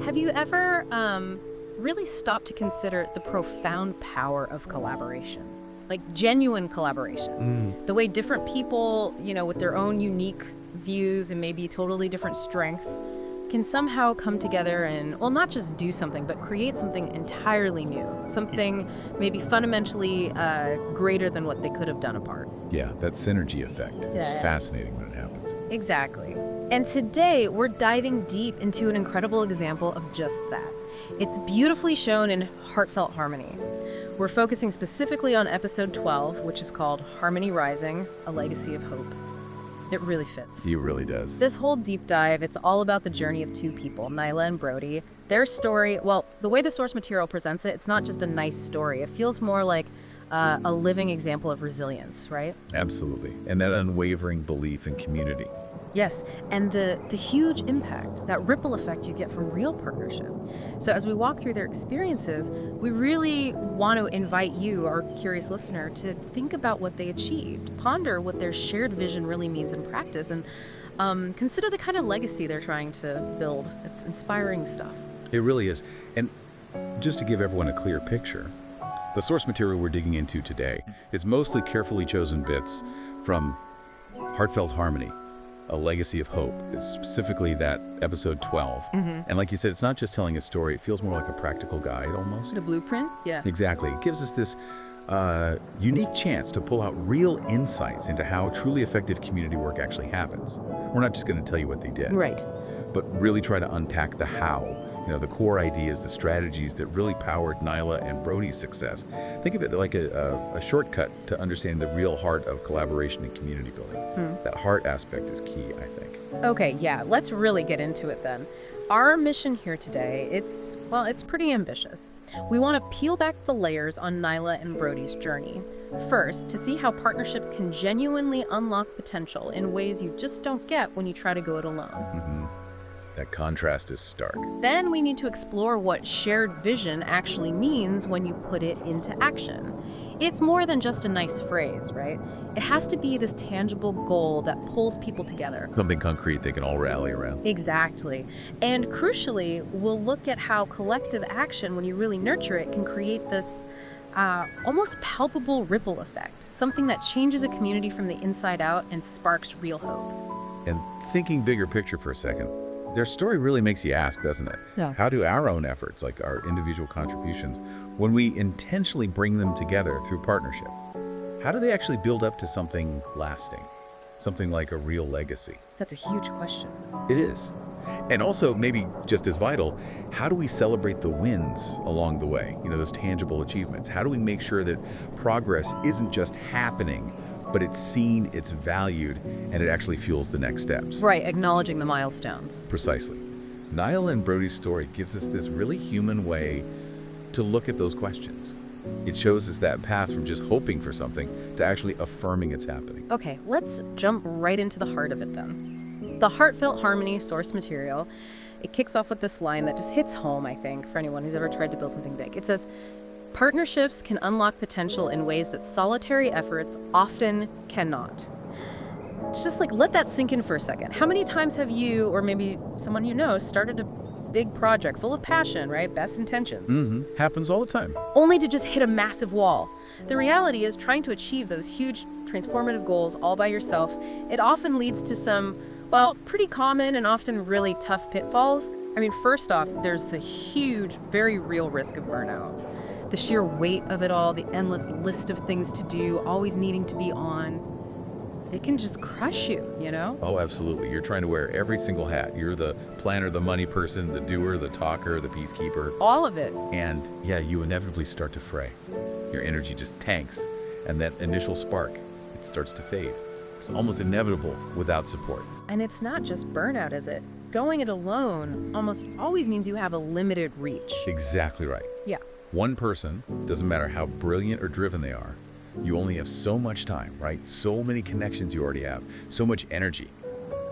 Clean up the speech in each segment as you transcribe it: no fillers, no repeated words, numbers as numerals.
Have you ever really stopped to consider the profound power of collaboration? Like genuine collaboration. The way different people, with their own unique views and maybe totally different strengths can somehow come together and, well, not just do something, but create something entirely new. Something maybe fundamentally greater than what they could have done apart. Yeah, that synergy effect. It's Yeah. fascinating when it happens. Exactly. And today, we're diving deep into an incredible example of just that. It's beautifully shown in Heartfelt Harmony. We're focusing specifically on episode 12, which is called Harmony Rising, A Legacy of Hope. It really fits. It really does. This whole deep dive, it's all about the journey of two people, Nyla and Brody. Their story, well, the way the source material presents it, it's not just a nice story. It feels more like a living example of resilience, right? Absolutely. And that unwavering belief in community. Yes, and the huge impact, that ripple effect you get from real partnership. So as we walk through their experiences, we really want to invite you, our curious listener, to think about what they achieved, ponder what their shared vision really means in practice, and consider the kind of legacy they're trying to build. It's inspiring stuff. It really is. And just to give everyone a clear picture, the source material we're digging into today is mostly carefully chosen bits from Heartfelt Harmony, A Legacy of Hope. It's specifically that episode 12. And like you said, it's not just telling a story. It feels more like a practical guide almost. The blueprint? Yeah. Exactly. It gives us this unique chance to pull out real insights into how truly effective community work actually happens. We're not just going to tell you what they did, Right. but really try to unpack the how. The core ideas, the strategies that really powered Nyla and Brody's success. Think of it like a shortcut to understanding the real heart of collaboration and community building. That heart aspect is key, I think. Okay, yeah, let's really get into it then. Our mission here today, it's pretty ambitious. We want to peel back the layers on Nyla and Brody's journey. First, to see how partnerships can genuinely unlock potential in ways you just don't get when you try to go it alone. That contrast is stark. Then we need to explore what shared vision actually means when you put it into action. It's more than just a nice phrase, right? It has to be this tangible goal that pulls people together. Something concrete they can all rally around. Exactly. And crucially, we'll look at how collective action, when you really nurture it, can create this almost palpable ripple effect, something that changes a community from the inside out and sparks real hope. And thinking bigger picture for a second, their story really makes you ask, doesn't it? Yeah. How do our own efforts, like our individual contributions, when we intentionally bring them together through partnership, how do they actually build up to something lasting? Something like a real legacy? That's a huge question. It is. And also, maybe just as vital, how do we celebrate the wins along the way? Those tangible achievements. How do we make sure that progress isn't just happening, but it's seen, it's valued, and it actually fuels the next steps? Right, acknowledging the milestones. Precisely. Nyla and Brody's story gives us this really human way to look at those questions. It shows us that path from just hoping for something to actually affirming it's happening. Okay, let's jump right into the heart of it then. The Heartfelt Harmony source material, it kicks off with this line that just hits home, I think, for anyone who's ever tried to build something big. It says, "Partnerships can unlock potential in ways that solitary efforts often cannot." It's just like, let that sink in for a second. How many times have you, or maybe someone you know, started a big project full of passion, right? Best intentions. Happens all the time. Only to just hit a massive wall. The reality is trying to achieve those huge transformative goals all by yourself, it often leads to some, pretty common and often really tough pitfalls. I mean, first off, there's the huge, very real risk of burnout. The sheer weight of it all, the endless list of things to do, always needing to be on, it can just crush you, Oh, absolutely. You're trying to wear every single hat. You're the planner, the money person, the doer, the talker, the peacekeeper. All of it. And yeah, you inevitably start to fray. Your energy just tanks, and that initial spark, it starts to fade. It's almost inevitable without support. And it's not just burnout, is it? Going it alone almost always means you have a limited reach. Exactly right. Yeah. One person, doesn't matter how brilliant or driven they are, you only have so much time, right? So many connections you already have, so much energy.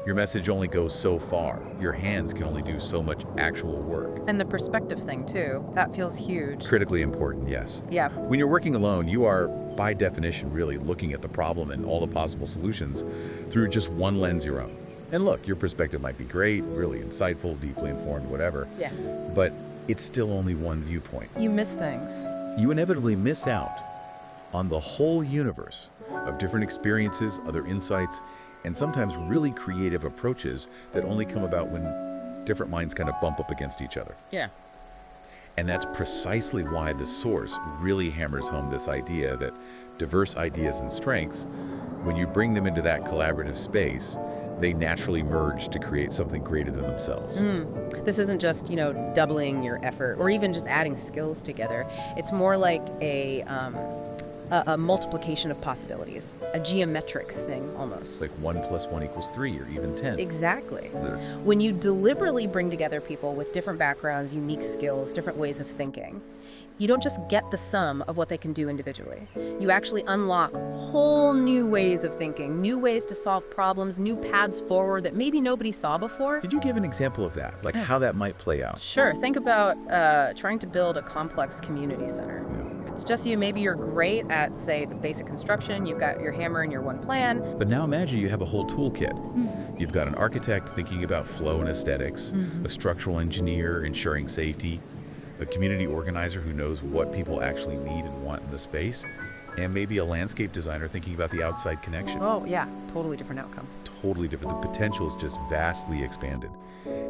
Your message only goes so far. Your hands can only do so much actual work. And the perspective thing, too. That feels huge. Critically important, yes. Yeah. When you're working alone, you are, by definition, really looking at the problem and all the possible solutions through just one lens, your own. And look, your perspective might be great, really insightful, deeply informed, whatever. Yeah. But it's still only one viewpoint. You miss things. You inevitably miss out on the whole universe of different experiences, other insights, and sometimes really creative approaches that only come about when different minds kind of bump up against each other. Yeah. And that's precisely why the Source really hammers home this idea that diverse ideas and strengths, when you bring them into that collaborative space, they naturally merge to create something greater than themselves. This isn't just, doubling your effort or even just adding skills together. It's more like a multiplication of possibilities, a geometric thing almost. It's like 1 + 1 = 3 or even 10. Exactly. Yeah. When you deliberately bring together people with different backgrounds, unique skills, different ways of thinking, you don't just get the sum of what they can do individually. You actually unlock whole new ways of thinking, new ways to solve problems, new paths forward that maybe nobody saw before. Could you give an example of that, like how that might play out? Sure. Think about trying to build a complex community center. It's just you. Maybe you're great at, say, the basic construction. You've got your hammer and your one plan. But now imagine you have a whole toolkit. You've got an architect thinking about flow and aesthetics, a structural engineer ensuring safety, a community organizer who knows what people actually need and want in the space, and maybe a landscape designer thinking about the outside connection. Oh, yeah. Totally different outcome. Totally different. The potential is just vastly expanded.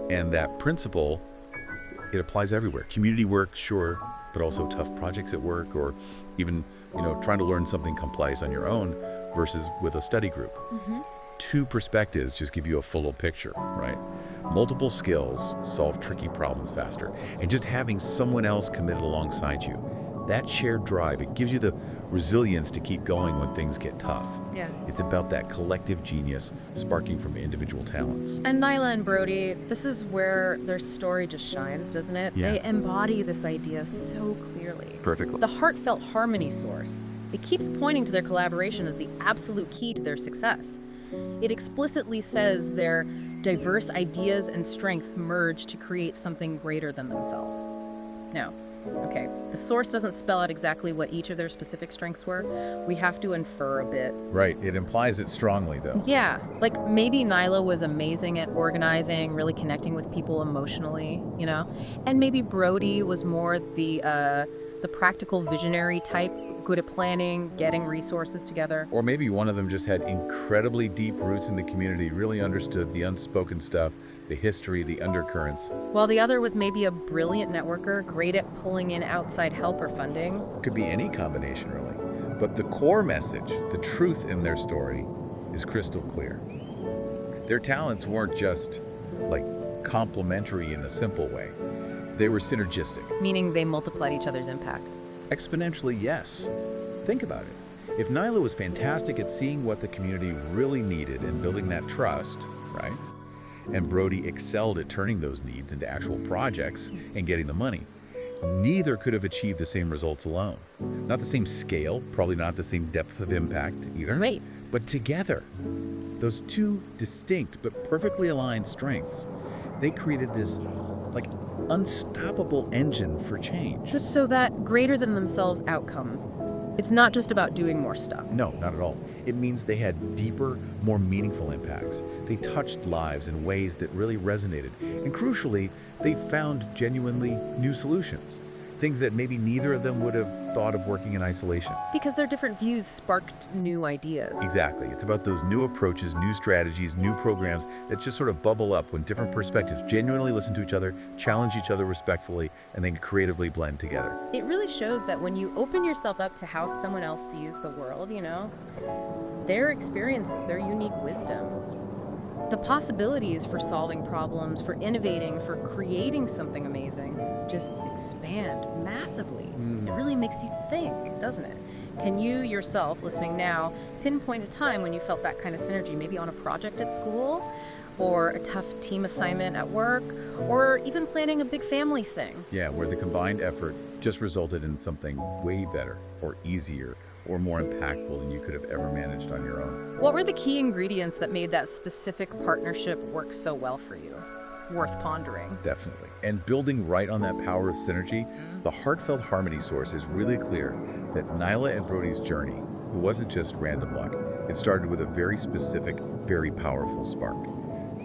And that principle, it applies everywhere. Community work, sure, but also tough projects at work, or even, trying to learn something complex on your own versus with a study group. Two perspectives just give you a fuller picture, right? Multiple skills solve tricky problems faster. And just having someone else committed alongside you, that shared drive, it gives you the resilience to keep going when things get tough. Yeah. It's about that collective genius sparking from individual talents. And Nyla and Brody, this is where their story just shines, doesn't it? Yeah. They embody this idea so clearly. Perfectly. The Heartfelt Harmony source, it keeps pointing to their collaboration as the absolute key to their success. It explicitly says their diverse ideas and strengths merge to create something greater than themselves. Now, okay, the source doesn't spell out exactly what each of their specific strengths were. We have to infer a bit. Right, it implies it strongly, though. Yeah, like maybe Nyla was amazing at organizing, really connecting with people emotionally, and maybe Brody was more the practical visionary type, good at planning, getting resources together. Or maybe one of them just had incredibly deep roots in the community, really understood the unspoken stuff, the history, the undercurrents. While the other was maybe a brilliant networker, great at pulling in outside help or funding. Could be any combination, really. But the core message, the truth in their story, is crystal clear. Their talents weren't just, complementary in a simple way. They were synergistic. Meaning they multiplied each other's impact. Exponentially, yes. Think about it. If Nyla was fantastic at seeing what the community really needed and building that trust, right? And Brody excelled at turning those needs into actual projects and getting the money, neither could have achieved the same results alone. Not the same scale, probably not the same depth of impact either. Right. But together, those two distinct but perfectly aligned strengths, they created this, unstoppable engine for change. So that greater than themselves outcome, it's not just about doing more stuff. No, not at all. It means they had deeper, more meaningful impacts. They touched lives in ways that really resonated. And crucially, they found genuinely new solutions. Things that maybe neither of them would have thought of working in isolation. Because their different views sparked new ideas. Exactly. It's about those new approaches, new strategies, new programs that just sort of bubble up when different perspectives genuinely listen to each other, challenge each other respectfully, and then creatively blend together. It really shows that when you open yourself up to how someone else sees the world, their experiences, their unique wisdom, the possibilities for solving problems, for innovating, for creating something amazing, just expand massively. It really makes you think, doesn't it? Can you yourself, listening now, pinpoint a time when you felt that kind of synergy, maybe on a project at school, or a tough team assignment at work, or even planning a big family thing? Yeah, where the combined effort just resulted in something way better, or easier, or more impactful than you could have ever managed on your own. What were the key ingredients that made that specific partnership work so well for you? Worth pondering. Definitely. And building right on that power of synergy, the Heartfelt Harmony source is really clear that Nyla and Brody's journey wasn't just random luck. It started with a very specific, very powerful spark.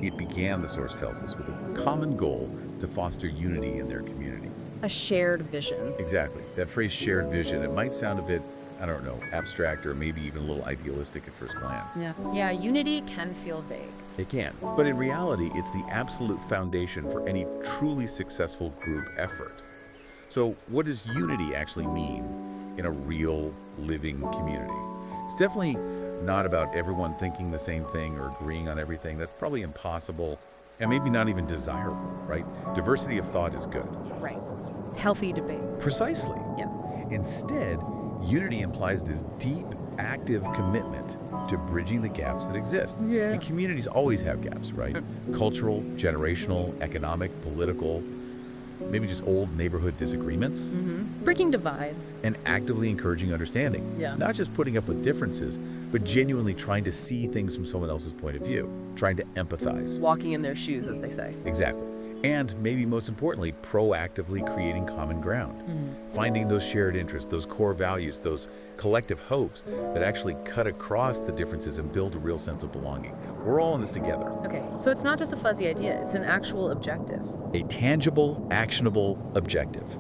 It began, the source tells us, with a common goal to foster unity in their community. A shared vision. Exactly. That phrase shared vision, it might sound a bit, I don't know, abstract or maybe even a little idealistic at first glance. Yeah, unity can feel vague. It can. But in reality, it's the absolute foundation for any truly successful group effort. So what does unity actually mean in a real, living community? It's definitely not about everyone thinking the same thing or agreeing on everything. That's probably impossible and maybe not even desirable, right? Diversity of thought is good. Right. Healthy debate. Precisely. Yeah. Instead, unity implies this deep, active commitment to bridging the gaps that exist. Yeah. And communities always have gaps, right? Cultural, generational, economic, political, maybe just old neighborhood disagreements. Breaking divides. And actively encouraging understanding. Yeah. Not just putting up with differences, but genuinely trying to see things from someone else's point of view, trying to empathize. Walking in their shoes, as they say. Exactly. And maybe most importantly, proactively creating common ground. Finding those shared interests, those core values, those collective hopes that actually cut across the differences and build a real sense of belonging. We're all in this together. Okay, so it's not just a fuzzy idea, it's an actual objective. A tangible, actionable objective.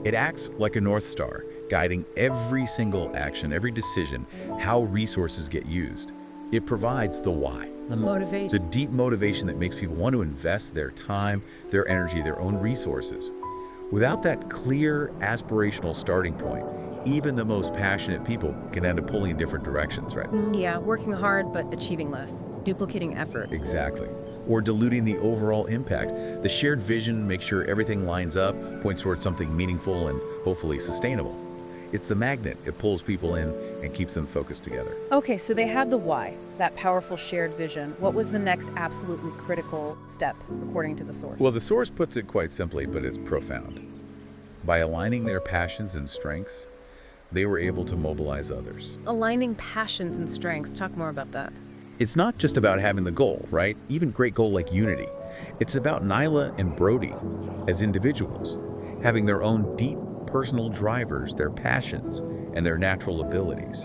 It acts like a North Star, guiding every single action, every decision, how resources get used. It provides the why. The motivation. The deep motivation that makes people want to invest their time, their energy, their own resources. Without that clear, aspirational starting point, even the most passionate people can end up pulling in different directions, right? Yeah, working hard but achieving less. Duplicating effort. Exactly. Or diluting the overall impact. The shared vision makes sure everything lines up, points towards something meaningful and hopefully sustainable. It's the magnet. It pulls people in and keeps them focused together. Okay, so they had the why, that powerful shared vision. What was the next absolutely critical step, according to the source? Well, the source puts it quite simply, but it's profound. By aligning their passions and strengths, they were able to mobilize others. Aligning passions and strengths. Talk more about that. It's not just about having the goal, right? Even great goal like unity. It's about Nyla and Brody as individuals, having their own deep personal drivers, their passions, and their natural abilities,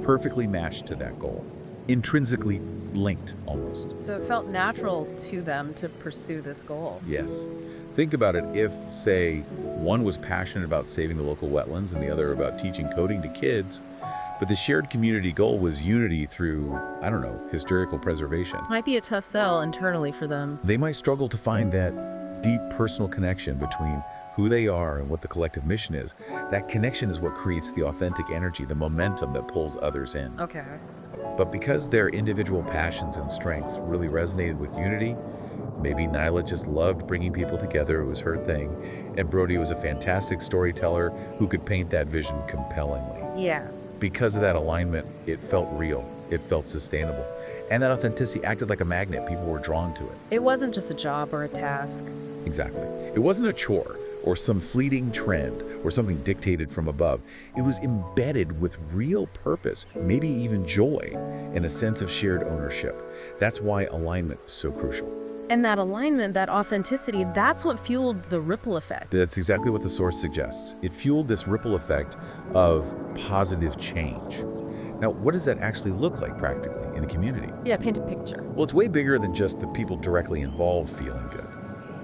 perfectly matched to that goal, intrinsically linked almost. So it felt natural to them to pursue this goal. Yes. Think about it if, say, one was passionate about saving the local wetlands and the other about teaching coding to kids, but the shared community goal was unity through, I don't know, historical preservation. Might be a tough sell internally for them. They might struggle to find that deep personal connection between who they are and what the collective mission is. That connection is what creates the authentic energy, the momentum that pulls others in. Okay. But because their individual passions and strengths really resonated with unity, maybe Nyla just loved bringing people together, it was her thing, and Brody was a fantastic storyteller who could paint that vision compellingly. Yeah. Because of that alignment, it felt real, it felt sustainable, and that authenticity acted like a magnet. People were drawn to it. It wasn't just a job or a task. Exactly. It wasn't a chore or some fleeting trend or something dictated from above. It was embedded with real purpose, maybe even joy, and a sense of shared ownership. That's why alignment is so crucial. And that alignment, that authenticity, that's what fueled the ripple effect. That's exactly what the source suggests. It fueled this ripple effect of positive change. Now, what does that actually look like practically in a community? Yeah, paint a picture. Well, it's way bigger than just the people directly involved feeling good.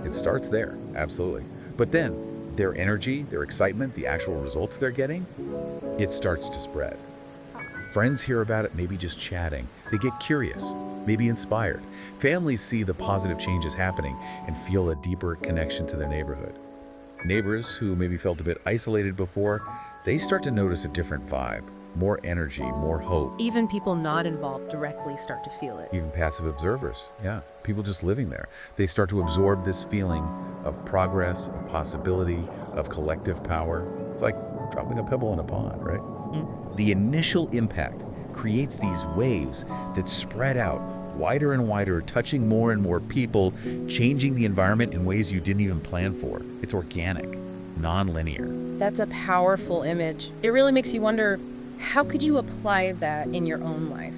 It starts there, absolutely. But then, their energy, their excitement, the actual results they're getting, it starts to spread. Friends hear about it, maybe just chatting. They get curious, maybe inspired. Families see the positive changes happening and feel a deeper connection to their neighborhood. Neighbors who maybe felt a bit isolated before, they start to notice a different vibe, more energy, more hope. Even people not involved directly start to feel it. Even passive observers, yeah. People just living there. They start to absorb this feeling of progress, of possibility, of collective power. It's like dropping a pebble in a pond, right? The initial impact creates these waves that spread out wider and wider, touching more and more people, changing the environment in ways you didn't even plan for. It's organic, non-linear. That's a powerful image. It really makes you wonder, how could you apply that in your own life?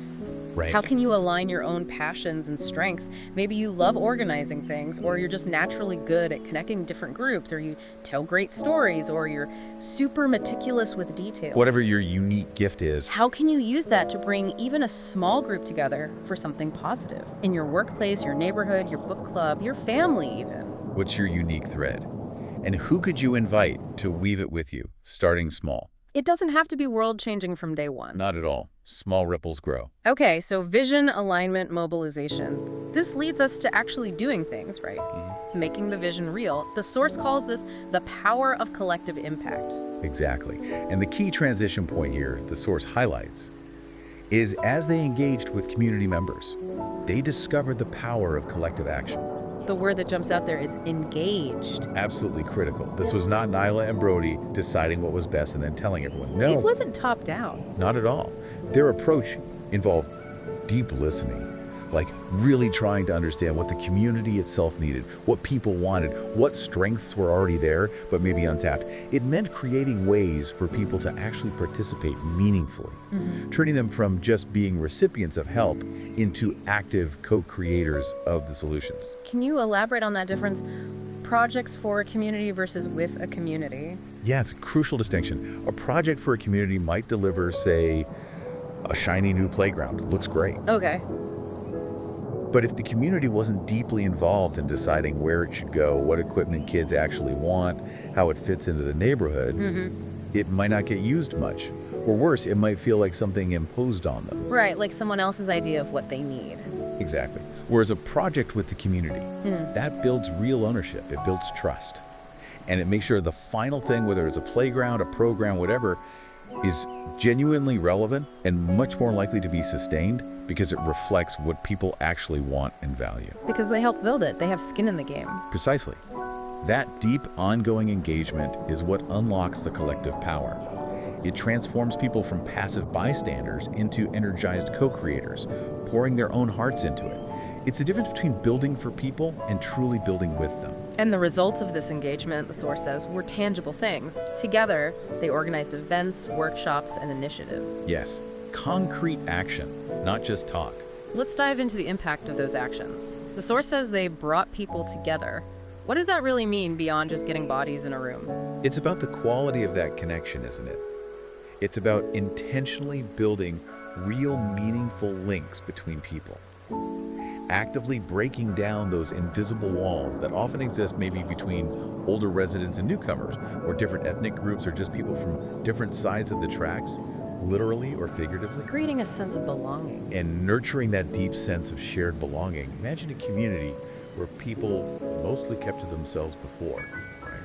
Right. How can you align your own passions and strengths? Maybe you love organizing things, or you're just naturally good at connecting different groups, or you tell great stories, or you're super meticulous with detail. Whatever your unique gift is. How can you use that to bring even a small group together for something positive? In your workplace, your neighborhood, your book club, your family even. What's your unique thread? And who could you invite to weave it with you, starting small? It doesn't have to be world-changing from day one. Not at all. Small ripples grow. Okay, so vision, alignment, mobilization. This leads us to actually doing things, right? Making the vision real. The source calls this the power of collective impact. Exactly. And the key transition point here, the source highlights, is as they engaged with community members, they discovered the power of collective action. The word that jumps out there is engaged. Absolutely critical. This was not Nyla and Brody deciding what was best and then telling everyone. No. It wasn't top down. Not at all. Their approach involved deep listening, like really trying to understand what the community itself needed, what people wanted, what strengths were already there but maybe untapped. It meant creating ways for people to actually participate meaningfully, turning them from just being recipients of help into active co-creators of the solutions. Can you elaborate on that difference? Projects for a community versus with a community. Yeah, it's a crucial distinction. A project for a community might deliver, say, a shiny new playground. It looks great. Okay. But if the community wasn't deeply involved in deciding where it should go, what equipment kids actually want, how it fits into the neighborhood, it might not get used much. Or worse, it might feel like something imposed on them. Right, like someone else's idea of what they need. Exactly. Whereas a project with the community, that builds real ownership. It builds trust. And it makes sure the final thing, whether it's a playground, a program, whatever, is genuinely relevant and much more likely to be sustained because it reflects what people actually want and value. Because they help build it. They have skin in the game. Precisely. That deep, ongoing engagement is what unlocks the collective power. It transforms people from passive bystanders into energized co-creators, pouring their own hearts into it. It's the difference between building for people and truly building with them. And the results of this engagement, the source says, were tangible things. Together, they organized events, workshops, and initiatives. Yes, concrete action, not just talk. Let's dive into the impact of those actions. The source says they brought people together. What does that really mean beyond just getting bodies in a room? It's about the quality of that connection, isn't it? It's about intentionally building real, meaningful links between people. Actively breaking down those invisible walls that often exist maybe between older residents and newcomers, or different ethnic groups, or just people from different sides of the tracks, literally or figuratively. Creating a sense of belonging. And nurturing that deep sense of shared belonging. Imagine a community where people mostly kept to themselves before, right?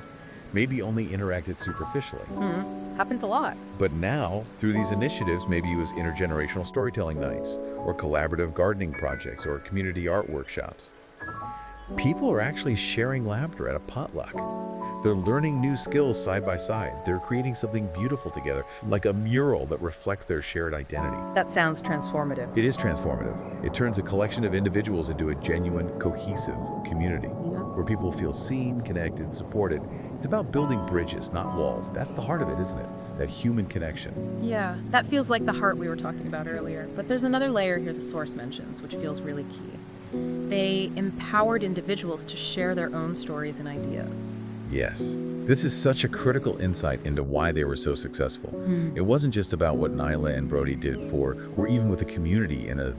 Maybe only interacted superficially. Happens a lot. But now, through these initiatives, maybe it was intergenerational storytelling nights, or collaborative gardening projects, or community art workshops. People are actually sharing laughter at a potluck. They're learning new skills side by side. They're creating something beautiful together, like a mural that reflects their shared identity. That sounds transformative. It is transformative. It turns a collection of individuals into a genuine, cohesive community, where people feel seen, connected, supported. It's about building bridges, not walls. That's the heart of it, isn't it? That human connection. Yeah, that feels like the heart we were talking about earlier. But there's another layer here the source mentions, which feels really key. They empowered individuals to share their own stories and ideas. Yes. This is such a critical insight into why they were so successful. It wasn't just about what Nyla and Brody did for, or even with the community in a,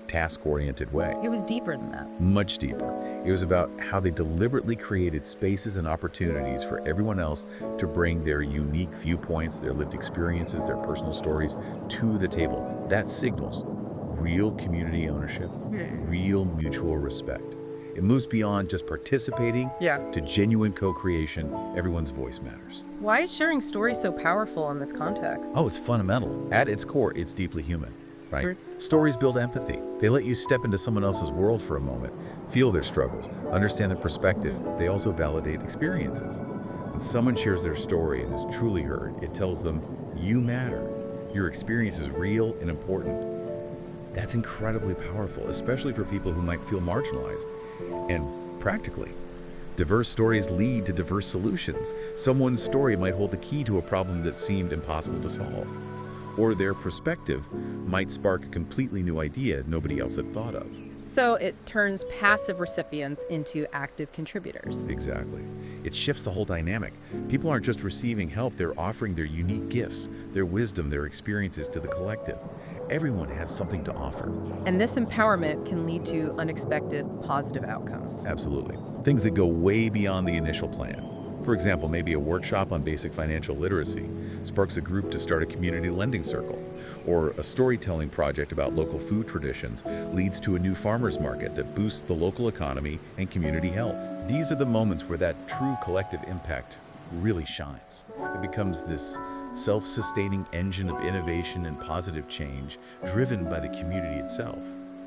task-oriented way. It was deeper than that. Much deeper. It was about how they deliberately created spaces and opportunities for everyone else to bring their unique viewpoints, their lived experiences, their personal stories to the table. That signals real community ownership, real mutual respect. It moves beyond just participating to genuine co-creation. Everyone's voice matters. Why is sharing stories so powerful in this context? Oh, it's fundamental. At its core, it's deeply human, right? Stories build empathy. They let you step into someone else's world for a moment, feel their struggles, understand their perspective. They also validate experiences. When someone shares their story and is truly heard, it tells them, you matter. Your experience is real and important. That's incredibly powerful, especially for people who might feel marginalized. And practically, diverse stories lead to diverse solutions. Someone's story might hold the key to a problem that seemed impossible to solve. or their perspective might spark a completely new idea nobody else had thought of. So it turns passive recipients into active contributors. Exactly. It shifts the whole dynamic. People aren't just receiving help, they're offering their unique gifts, their wisdom, their experiences to the collective. Everyone has something to offer. And this empowerment can lead to unexpected positive outcomes. Absolutely. Things that go way beyond the initial plan. For example, maybe a workshop on basic financial literacy sparks a group to start a community lending circle, or a storytelling project about local food traditions leads to a new farmers market that boosts the local economy and community health. These are the moments where that true collective impact really shines. It becomes this self-sustaining engine of innovation and positive change driven by the community itself.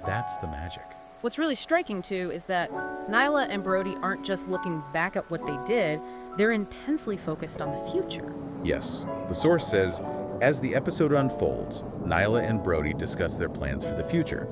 That's the magic. What's really striking, too, is that Nyla and Brody aren't just looking back at what they did, they're intensely focused on the future. Yes, the source says, as the episode unfolds, Nyla and Brody discuss their plans for the future.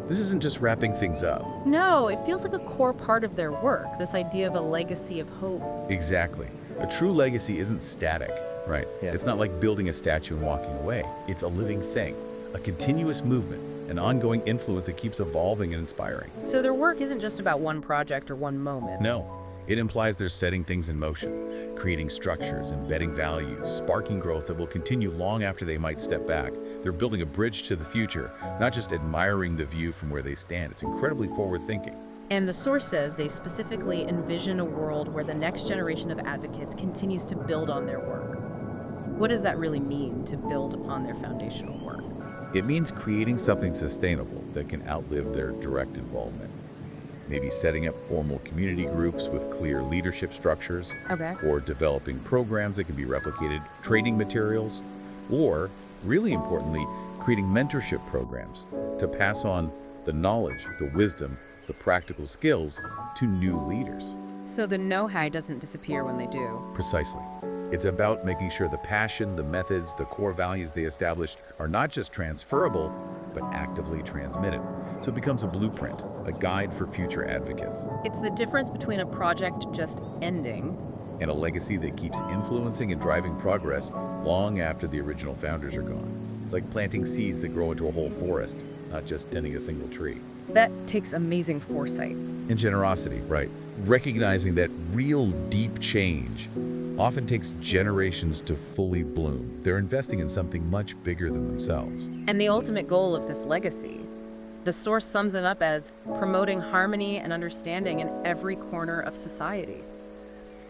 This isn't just wrapping things up. No, it feels like a core part of their work, this idea of a legacy of hope. Exactly. A true legacy isn't static, right? Yeah. It's not like building a statue and walking away. It's a living thing, a continuous movement, an ongoing influence that keeps evolving and inspiring. So their work isn't just about one project or one moment. No, it implies they're setting things in motion, creating structures, embedding values, sparking growth that will continue long after they might step back. They're building a bridge to the future, not just admiring the view from where they stand. It's incredibly forward-thinking. And the source says they specifically envision a world where the next generation of advocates continues to build on their work. What does that really mean, to build upon their foundational work? It means creating something sustainable that can outlive their direct involvement. Maybe setting up formal community groups with clear leadership structures, Okay. or developing programs that can be replicated, training materials, or, really importantly, creating mentorship programs to pass on the knowledge, the wisdom, the practical skills to new leaders. So the know-how doesn't disappear when they do. Precisely. It's about making sure the passion, the methods, the core values they established are not just transferable, but actively transmitted. So it becomes a blueprint, a guide for future advocates, It's the difference between a project just ending and a legacy that keeps influencing and driving progress long after the original founders are gone. It's like planting seeds that grow into a whole forest, not just tending a single tree. That takes amazing foresight. And generosity, right? Recognizing that real deep change often takes generations to fully bloom. They're investing in something much bigger than themselves. And the ultimate goal of this legacy, the source sums it up as promoting harmony and understanding in every corner of society.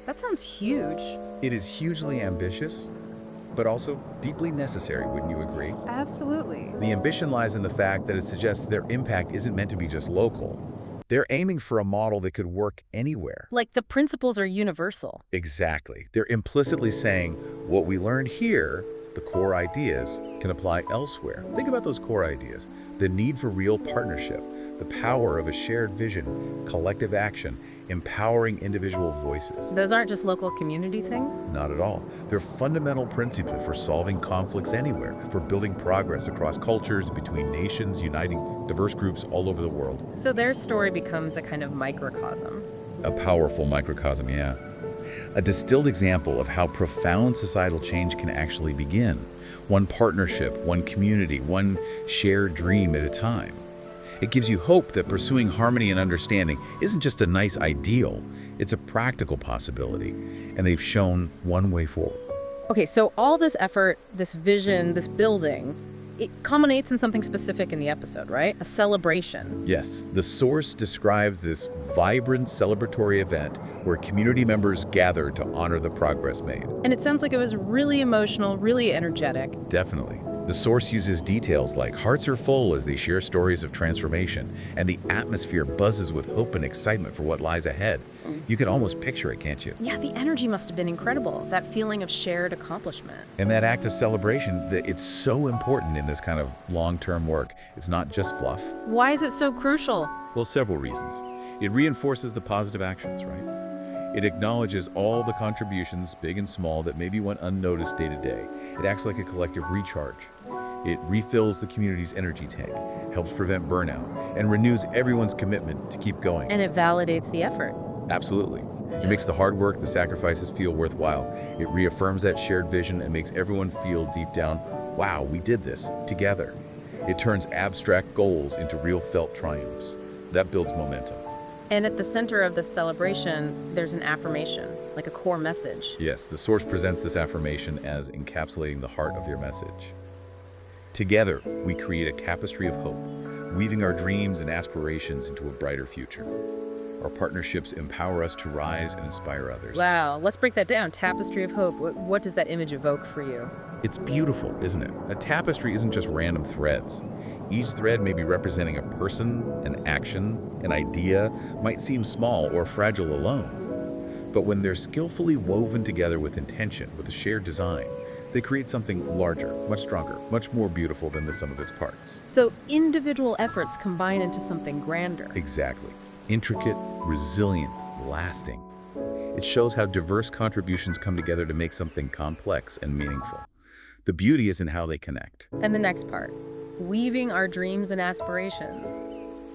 That sounds huge. It is hugely ambitious, but also deeply necessary, wouldn't you agree? Absolutely. The ambition lies in the fact that it suggests their impact isn't meant to be just local. They're aiming for a model that could work anywhere. Like the principles are universal. Exactly. They're implicitly saying what we learned here, the core ideas, can apply elsewhere. Think about those core ideas. The need for real partnership, the power of a shared vision, collective action, empowering individual voices. Those aren't just local community things? Not at all. They're fundamental principles for solving conflicts anywhere, for building progress across cultures, between nations, uniting diverse groups all over the world. So their story becomes a kind of microcosm. A powerful microcosm, yeah. A distilled example of how profound societal change can actually begin. One partnership, one community, one shared dream at a time. It gives you hope that pursuing harmony and understanding isn't just a nice ideal, it's a practical possibility, and they've shown one way forward. Okay, so all this effort, this vision, this building, it culminates in something specific in the episode, right? A celebration. Yes, the source describes this vibrant celebratory event where community members gather to honor the progress made. And it sounds like it was really emotional, really energetic. Definitely. The source uses details like hearts are full as they share stories of transformation, and the atmosphere buzzes with hope and excitement for what lies ahead. You can almost picture it, can't you? Yeah, the energy must have been incredible, that feeling of shared accomplishment. And that act of celebration, it's so important in this kind of long-term work. It's not just fluff. Why is it so crucial? Well, several reasons. It reinforces the positive actions, right? It acknowledges all the contributions, big and small, that maybe went unnoticed day to day. It acts like a collective recharge. It refills the community's energy tank, helps prevent burnout, and renews everyone's commitment to keep going. And it validates the effort. Absolutely. It makes the hard work, the sacrifices feel worthwhile. It reaffirms that shared vision and makes everyone feel deep down wow, we did this together. It turns abstract goals into real felt triumphs. That builds momentum. And at the center of this celebration, there's an affirmation, like a core message. Yes, the source presents this affirmation as encapsulating the heart of your message. Together, we create a tapestry of hope, weaving our dreams and aspirations into a brighter future. Our partnerships empower us to rise and inspire others. Wow, let's break that down. Tapestry of hope. What does that image evoke for you? It's beautiful, isn't it? A tapestry isn't just random threads. Each thread may be representing a person, an action, an idea, might seem small or fragile alone. But when they're skillfully woven together with intention, with a shared design, they create something larger, much stronger, much more beautiful than the sum of its parts. So individual efforts combine into something grander. Exactly. Intricate, resilient, lasting. It shows how diverse contributions come together to make something complex and meaningful. The beauty is in how they connect. And the next part, weaving our dreams and aspirations.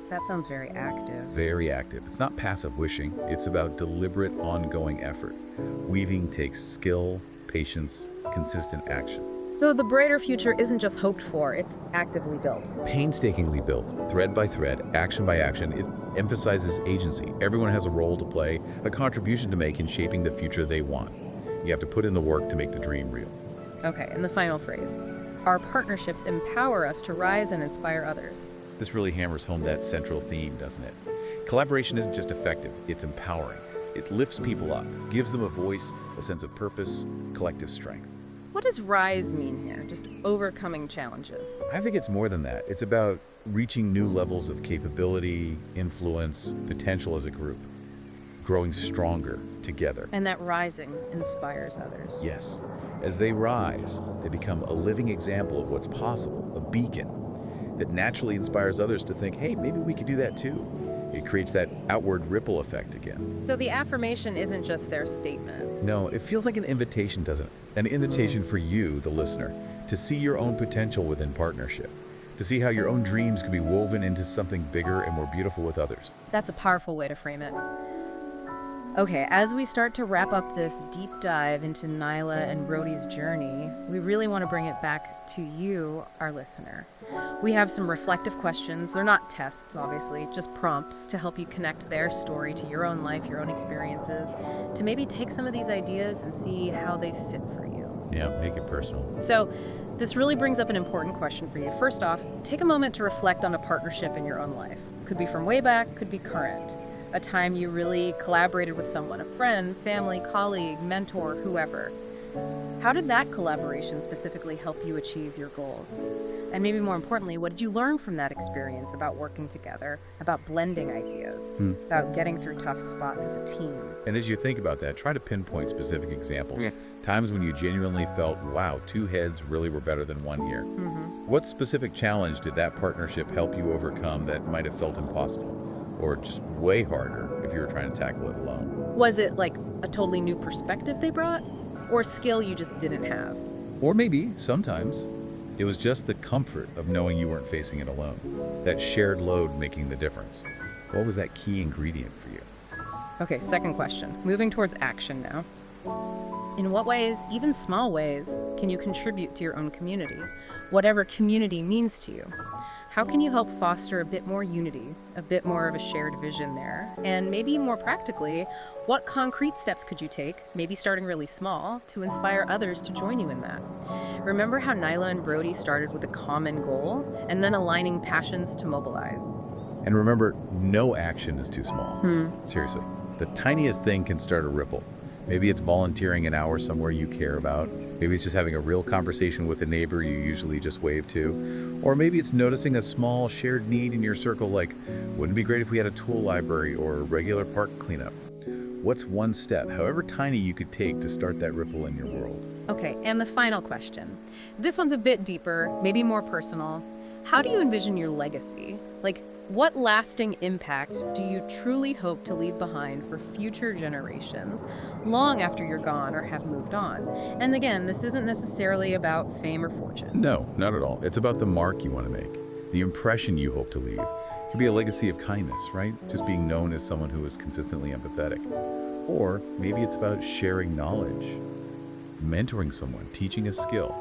That sounds very active. Very active. It's not passive wishing. It's about deliberate, ongoing effort. Weaving takes skill, patience, consistent action. So the brighter future isn't just hoped for, it's actively built. Painstakingly built, thread by thread, action by action. It emphasizes agency. Everyone has a role to play, a contribution to make in shaping the future they want. You have to put in the work to make the dream real. Okay, and the final phrase. Our partnerships empower us to rise and inspire others. This really hammers home that central theme, doesn't it? Collaboration isn't just effective, it's empowering. It lifts people up, gives them a voice, a sense of purpose, collective strength. What does rise mean here? Just overcoming challenges? I think it's more than that. It's about reaching new levels of capability, influence, potential as a group, growing stronger together. And that rising inspires others. Yes. As they rise, they become a living example of what's possible, a beacon that naturally inspires others to think, hey, maybe we could do that too. It creates that outward ripple effect again. So the affirmation isn't just their statement. No, it feels like an invitation, doesn't it? An invitation for you, the listener, to see your own potential within partnership, to see how your own dreams can be woven into something bigger and more beautiful with others. That's a powerful way to frame it. Okay, as we start to wrap up this deep dive into Nyla and Brody's journey, we really want to bring it back to you, our listener. We have some reflective questions. They're not tests, obviously, just prompts to help you connect their story to your own life, your own experiences, to maybe take some of these ideas and see how they fit for you. Yeah, make it personal. So, this really brings up an important question for you. First off, take a moment to reflect on a partnership in your own life. Could be from way back, could be current. A time you really collaborated with someone, a friend, family, colleague, mentor, whoever. How did that collaboration specifically help you achieve your goals? And maybe more importantly, what did you learn from that experience about working together, about blending ideas, about getting through tough spots as a team? And as you think about that, try to pinpoint specific examples. Times when you genuinely felt, wow, two heads really were better than one here. What specific challenge did that partnership help you overcome that might have felt impossible? Or just way harder if you were trying to tackle it alone? Was it like a totally new perspective they brought? Or a skill you just didn't have? Or maybe, sometimes, it was just the comfort of knowing you weren't facing it alone. That shared load making the difference. What was that key ingredient for you? Okay, second question. Moving towards action now. In what ways, even small ways, can you contribute to your own community? Whatever community means to you. How can you help foster a bit more unity, a bit more of a shared vision there? And maybe more practically, what concrete steps could you take, maybe starting really small, to inspire others to join you in that? Remember how Nyla and Brody started with a common goal and then aligning passions to mobilize? And remember, no action is too small. Seriously. The tiniest thing can start a ripple. Maybe it's volunteering an hour somewhere you care about. Maybe it's just having a real conversation with a neighbor you usually just wave to. Or maybe it's noticing a small shared need in your circle, like, wouldn't it be great if we had a tool library or a regular park cleanup? What's one step, however tiny, you could take to start that ripple in your world? Okay, and the final question. This one's a bit deeper, maybe more personal. How do you envision your legacy? Like, what lasting impact do you truly hope to leave behind for future generations, long after you're gone or have moved on? And again, this isn't necessarily about fame or fortune. No, not at all. It's about the mark you want to make, the impression you hope to leave. It could be a legacy of kindness, right? Just being known as someone who is consistently empathetic. Or maybe it's about sharing knowledge, mentoring someone, teaching a skill.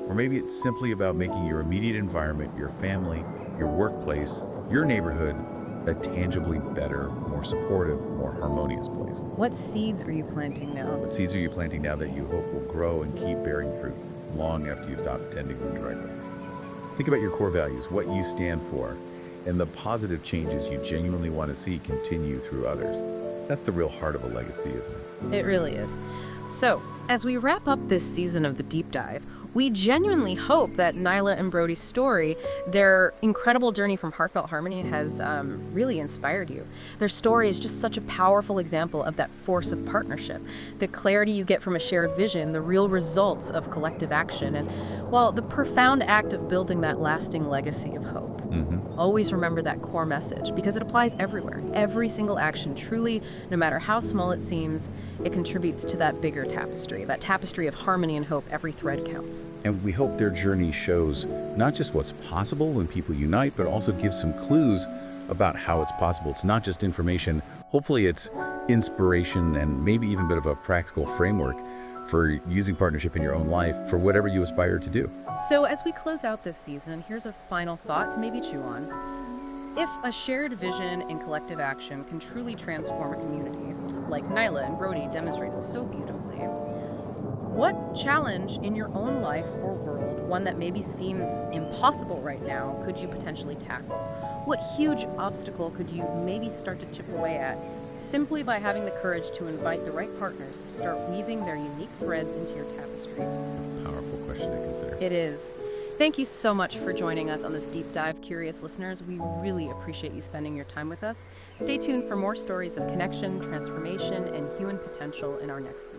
Or maybe it's simply about making your immediate environment, your family, your workplace, your neighborhood, a tangibly better, more supportive, more harmonious place. What seeds are you planting now? What seeds are you planting now that you hope will grow and keep bearing fruit long after you stop tending them directly? Think about your core values, what you stand for, and the positive changes you genuinely want to see continue through others. That's the real heart of a legacy, isn't it? It really is. So, as we wrap up this season of the Deep Dive, we genuinely hope that Nyla and Brody's story, their incredible journey from Heartfelt Harmony, has really inspired you. Their story is just such a powerful example of that force of partnership, the clarity you get from a shared vision, the real results of collective action, and, well, the profound act of building that lasting legacy of hope. Always remember that core message, because it applies everywhere. Every single action, truly, no matter how small it seems, it contributes to that bigger tapestry, that tapestry of harmony and hope. Every thread counts. And we hope their journey shows not just what's possible when people unite, but also gives some clues about how it's possible. It's not just information. Hopefully it's inspiration and maybe even a bit of a practical framework for using partnership in your own life for whatever you aspire to do. So as we close out this season, here's a final thought to maybe chew on. If a shared vision and collective action can truly transform a community, like Nyla and Brody demonstrated so beautifully, what challenge in your own life or world, one that maybe seems impossible right now, could you potentially tackle? What huge obstacle could you maybe start to chip away at simply by having the courage to invite the right partners to start weaving their unique threads into your tapestry? Powerful question to consider. It is. Thank you so much for joining us on this deep dive, curious listeners. We really appreciate you spending your time with us. Stay tuned for more stories of connection, transformation, and human potential in our next season.